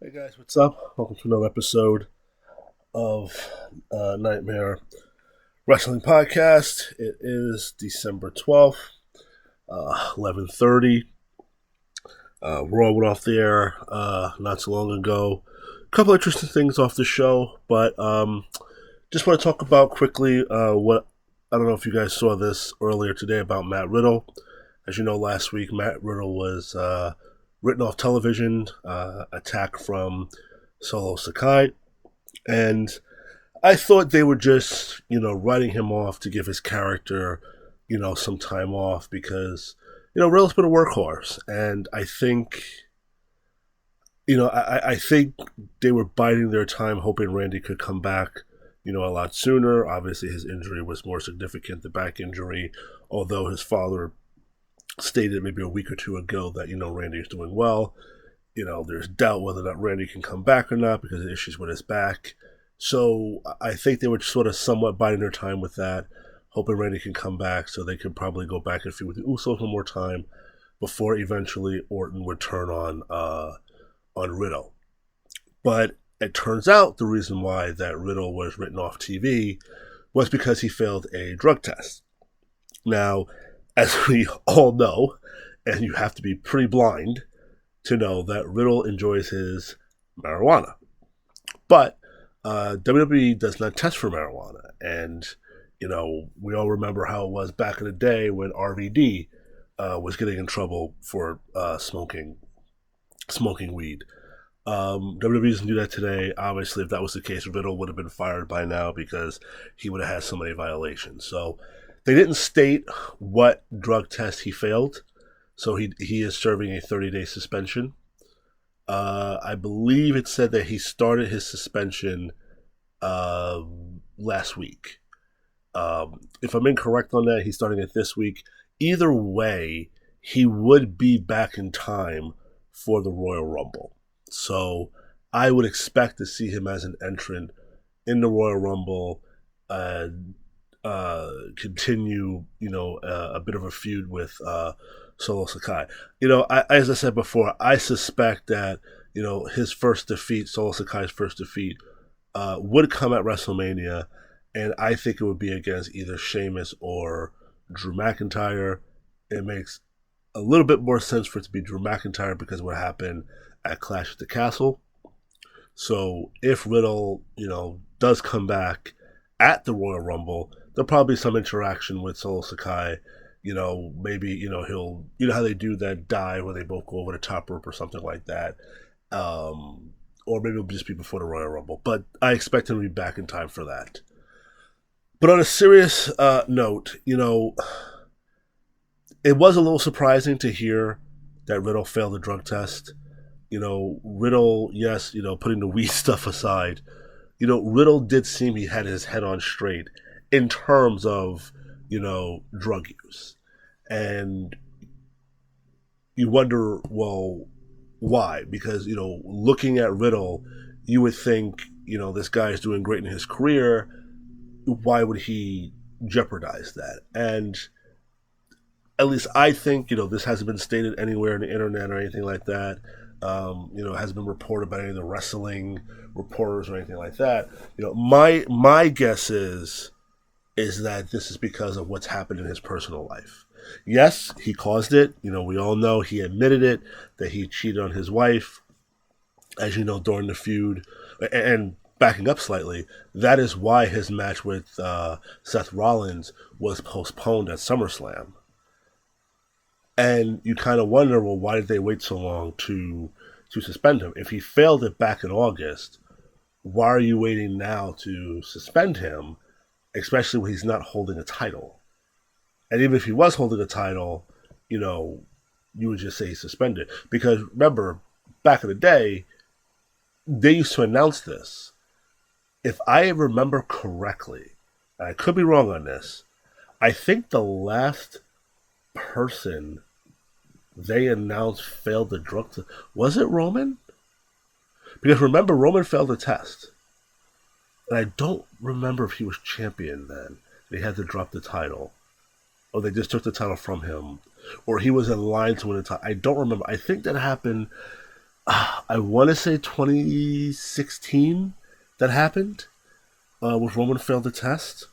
Hey guys, what's up? Welcome to another episode of Nightmare Wrestling Podcast. It is December 12th, 11:30. Raw went off the air not so long ago. A couple interesting things off the show, but just want to talk about quickly what I don't know if you guys saw this earlier today about Matt Riddle. As you know, last week Matt Riddle was written off television, attack from Solo Sakai, and I thought they were just, writing him off to give his character, some time off because, Riddle's been a workhorse, and I think, I think they were biding their time, hoping Randy could come back, a lot sooner. Obviously, his injury was more significant, the back injury, although his father stated maybe a week or two ago that, Randy's doing well. There's doubt whether or not Randy can come back or not because of issues with his back. So I think they were sort of somewhat biding their time with that, hoping Randy can come back so they could probably go back and feud with the Usos one more time before eventually Orton would turn on Riddle. But it turns out the reason why that Riddle was written off TV was because he failed a drug test. Now, as we all know, and you have to be pretty blind to know that Riddle enjoys his marijuana. But WWE does not test for marijuana. And, we all remember how it was back in the day when RVD was getting in trouble for smoking weed. WWE doesn't do that today. Obviously, if that was the case, Riddle would have been fired by now because he would have had so many violations. So they didn't state what drug test he failed, so he is serving a 30-day suspension. I believe it said that he started his suspension last week. If I'm incorrect on that, he's starting it this week. Either way, he would be back in time for the Royal Rumble. So I would expect to see him as an entrant in the Royal Rumble and continue, a bit of a feud with Solo Sakai. As I said before, I suspect that, his first defeat, Solo Sakai's first defeat, would come at WrestleMania, and I think it would be against either Sheamus or Drew McIntyre. It makes a little bit more sense for it to be Drew McIntyre because of what happened at Clash at the Castle. So if Riddle, does come back at the Royal Rumble, there'll probably be some interaction with Solo Sakai. Maybe, he'll, how they do that dive where they both go over the top rope or something like that. Or maybe it'll just be before the Royal Rumble. But I expect him to be back in time for that. But on a serious note, it was a little surprising to hear that Riddle failed the drug test. Riddle, yes, putting the weed stuff aside, Riddle did seem he had his head on straight in terms of, drug use. And you wonder, well, why? Because, looking at Riddle, you would think, this guy is doing great in his career. Why would he jeopardize that? And at least I think, this hasn't been stated anywhere on the internet or anything like that. It hasn't been reported by any of the wrestling reporters or anything like that. My guess is that this is because of what's happened in his personal life. Yes, he caused it. We all know he admitted it, that he cheated on his wife, as you know, during the feud. And backing up slightly, that is why his match with Seth Rollins was postponed at SummerSlam. And you kind of wonder, well, why did they wait so long to suspend him? If he failed it back in August, why are you waiting now to suspend him, especially when he's not holding a title? And even if he was holding a title, you would just say he's suspended. Because remember, back in the day, they used to announce this. If I remember correctly, and I could be wrong on this, I think the last person they announced failed the drug test. Was it Roman? Because remember, Roman failed the test. And I don't remember if he was champion then. They had to drop the title. Or they just took the title from him. Or he was in line to win the title. I don't remember. I think that happened I want to say 2016 that happened, with Roman failed the test.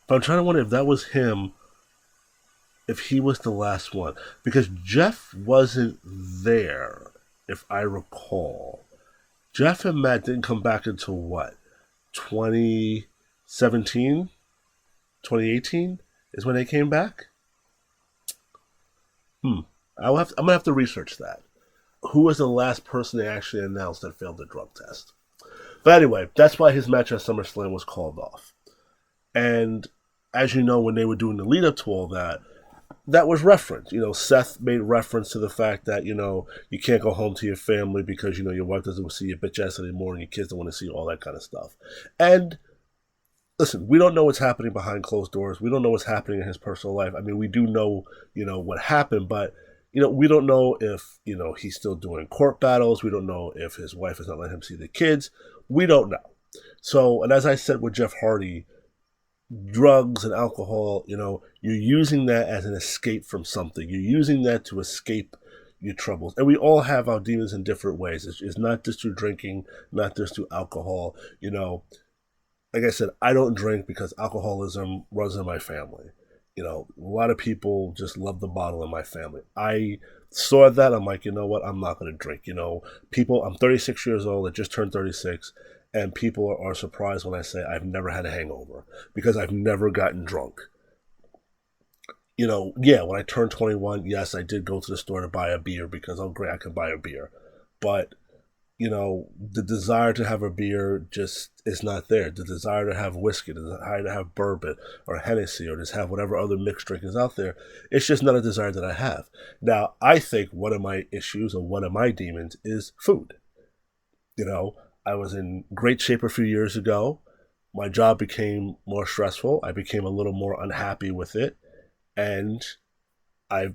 But I'm trying to wonder if that was him, if he was the last one. Because Jeff wasn't there, if I recall. Jeff and Matt didn't come back until what? 2017? 2018 is when they came back? Hmm. I'm gonna have to research that. Who was the last person they actually announced that failed the drug test? But anyway, that's why his match at SummerSlam was called off. And as you know, when they were doing the lead up to all that, that was referenced. Seth made reference to the fact that, you can't go home to your family because, your wife doesn't see your bitch ass anymore and your kids don't want to see all that kind of stuff. And listen, we don't know what's happening behind closed doors. We don't know what's happening in his personal life. I mean, we do know, what happened, but, we don't know if, he's still doing court battles. We don't know if his wife is not letting him see the kids. We don't know. So, and as I said with Jeff Hardy, drugs and alcohol, you're using that as an escape from something. You're using that to escape your troubles. And we all have our demons in different ways. It's not just through drinking, not just through alcohol. Like I said, I don't drink because alcoholism runs in my family. A lot of people just love the bottle in my family. I saw that. I'm like, you know what? I'm not going to drink. I'm 36 years old. I just turned 36. And people are surprised when I say I've never had a hangover because I've never gotten drunk. When I turned 21, yes, I did go to the store to buy a beer because, oh, great, I can buy a beer. But, the desire to have a beer just is not there. The desire to have whiskey, the desire to have bourbon or Hennessy or just have whatever other mixed drink is out there, it's just not a desire that I have. Now, I think one of my issues or one of my demons is food. I was in great shape a few years ago. My job became more stressful. I became a little more unhappy with it. And I've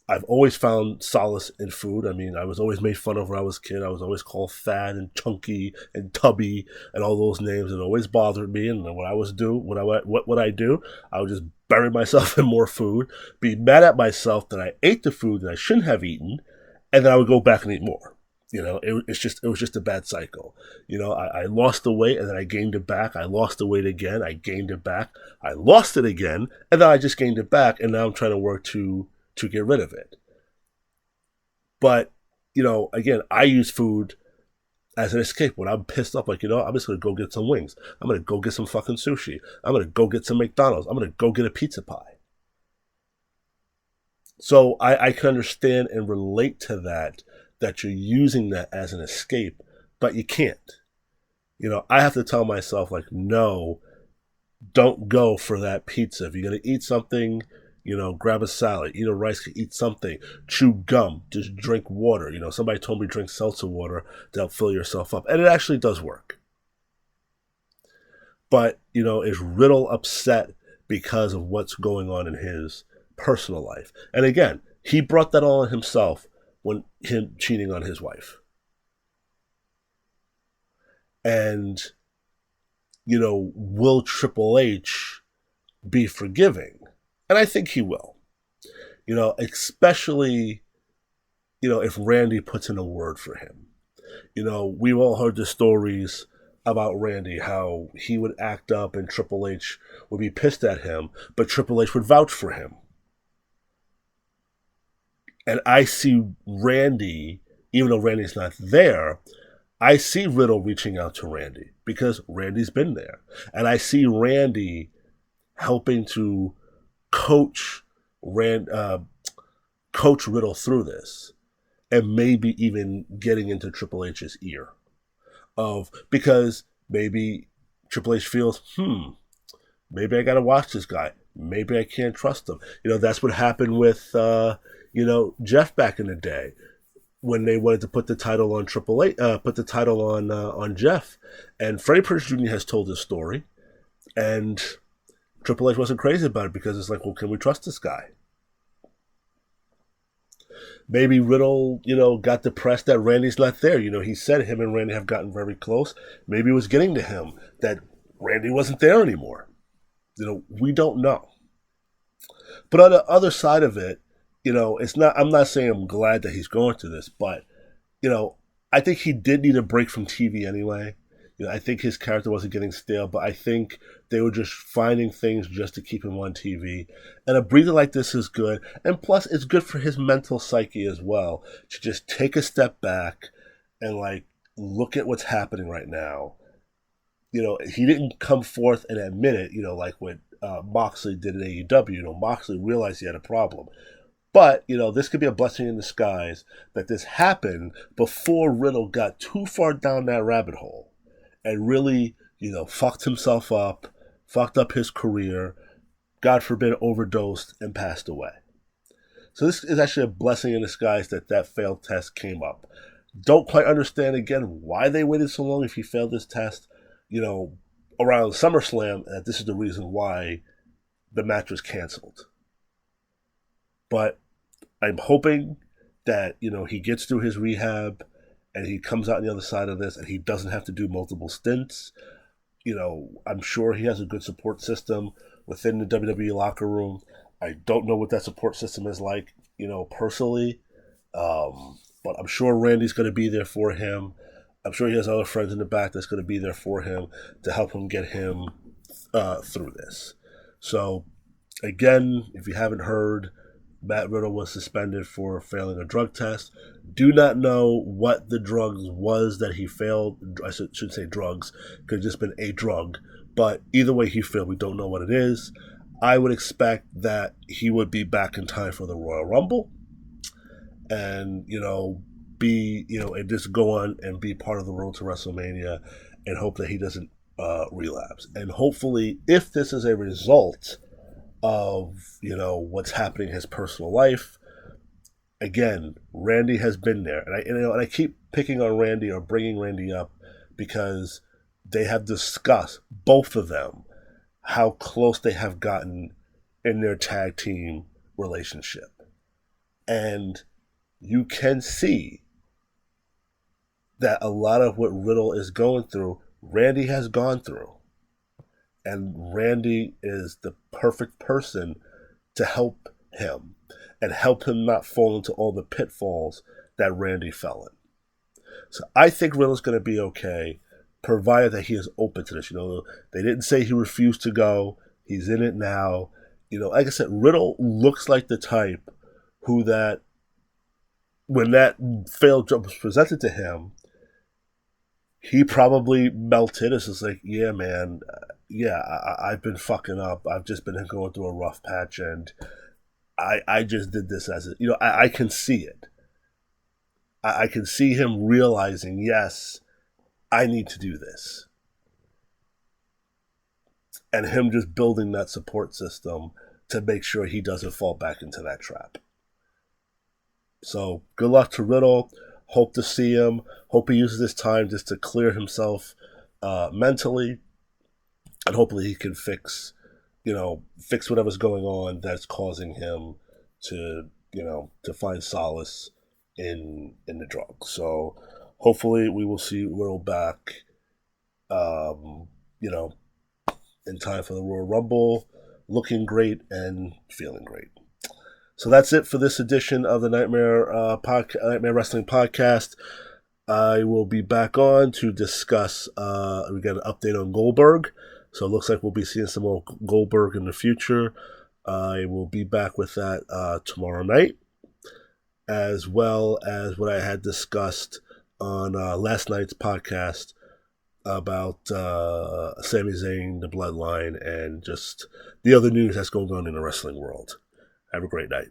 I've always found solace in food. I mean, I was always made fun of when I was a kid. I was always called fat and chunky and tubby and all those names. It always bothered me. And what I would I do? I would just bury myself in more food, be mad at myself that I ate the food that I shouldn't have eaten, and then I would go back and eat more. It was just a bad cycle. I lost the weight and then I gained it back. I lost the weight again. I gained it back. I lost it again, and then I just gained it back. And now I'm trying to work to get rid of it. But again, I use food as an escape when I'm pissed off. Like, I'm just gonna go get some wings. I'm gonna go get some fucking sushi. I'm gonna go get some McDonald's. I'm gonna go get a pizza pie. So I can understand and relate to that you're using that as an escape, but you can't. I have to tell myself, like, no, don't go for that pizza. If you're going to eat something, grab a salad, eat a rice, eat something, chew gum, just drink water. Somebody told me drink seltzer water to help fill yourself up. And it actually does work. But, is Riddle upset because of what's going on in his personal life? And again, he brought that all on himself when him cheating on his wife. And, will Triple H be forgiving? And I think he will. Especially, if Randy puts in a word for him. We've all heard the stories about Randy, how he would act up and Triple H would be pissed at him, but Triple H would vouch for him. And I see Randy, even though Randy's not there, I see Riddle reaching out to Randy because Randy's been there. And I see Randy helping to coach Riddle through this, and maybe even getting into Triple H's ear. Because maybe Triple H feels, maybe I got to watch this guy. Maybe I can't trust him. That's what happened with Jeff back in the day when they wanted to put the title on Triple H, put the title on Jeff. And Freddie Prinze Jr. has told this story, and Triple H wasn't crazy about it because it's like, well, can we trust this guy? Maybe Riddle, got depressed that Randy's not there. He said him and Randy have gotten very close. Maybe it was getting to him that Randy wasn't there anymore. We don't know. But on the other side of it, it's not. I'm not saying I'm glad that he's going through this, but you know, I think he did need a break from TV anyway. I think his character wasn't getting stale, but I think they were just finding things just to keep him on TV. And a breather like this is good. And plus, it's good for his mental psyche as well to just take a step back and, like, look at what's happening right now. He didn't come forth and admit it, like what Moxley did in AEW. Moxley realized he had a problem. But, this could be a blessing in disguise that this happened before Riddle got too far down that rabbit hole and really, fucked himself up, fucked up his career, God forbid, overdosed and passed away. So this is actually a blessing in disguise that failed test came up. Don't quite understand, again, why they waited so long if he failed this test, around SummerSlam, that this is the reason why the match was canceled. But I'm hoping that, he gets through his rehab and he comes out on the other side of this and he doesn't have to do multiple stints. I'm sure he has a good support system within the WWE locker room. I don't know what that support system is like, personally. But I'm sure Randy's going to be there for him. I'm sure he has other friends in the back that's going to be there for him to help him get him through this. So, again, if you haven't heard, Matt Riddle was suspended for failing a drug test. Do not know what the drugs was that he failed. I should say drugs. Could have just been a drug. But either way he failed, we don't know what it is. I would expect that he would be back in time for the Royal Rumble. And, and just go on and be part of the road to WrestleMania and hope that he doesn't relapse. And hopefully, if this is a result of, what's happening in his personal life, again, Randy has been there. And I keep picking on Randy or bringing Randy up because they have discussed, both of them, how close they have gotten in their tag team relationship. And you can see that a lot of what Riddle is going through, Randy has gone through. And Randy is the perfect person to help him and help him not fall into all the pitfalls that Randy fell in. So I think Riddle's going to be okay, provided that he is open to this. They didn't say he refused to go. He's in it now. Like I said, Riddle looks like the type who that, when that failed job was presented to him, he probably melted. It's just like, yeah, man, I've been fucking up. I've just been going through a rough patch, and I just did this as I can see it. I can see him realizing, yes, I need to do this. And him just building that support system to make sure he doesn't fall back into that trap. So good luck to Riddle. Hope to see him. Hope he uses this time just to clear himself mentally. And hopefully he can fix whatever's going on that's causing him to find solace in the drugs. So hopefully we will see Riddle back, in time for the Royal Rumble, looking great and feeling great. So that's it for this edition of the Nightmare Wrestling Podcast. I will be back on to discuss, we got an update on Goldberg. So it looks like we'll be seeing some more Goldberg in the future. I will be back with that tomorrow night, as well as what I had discussed on last night's podcast about Sami Zayn, the Bloodline, and just the other news that's going on in the wrestling world. Have a great night.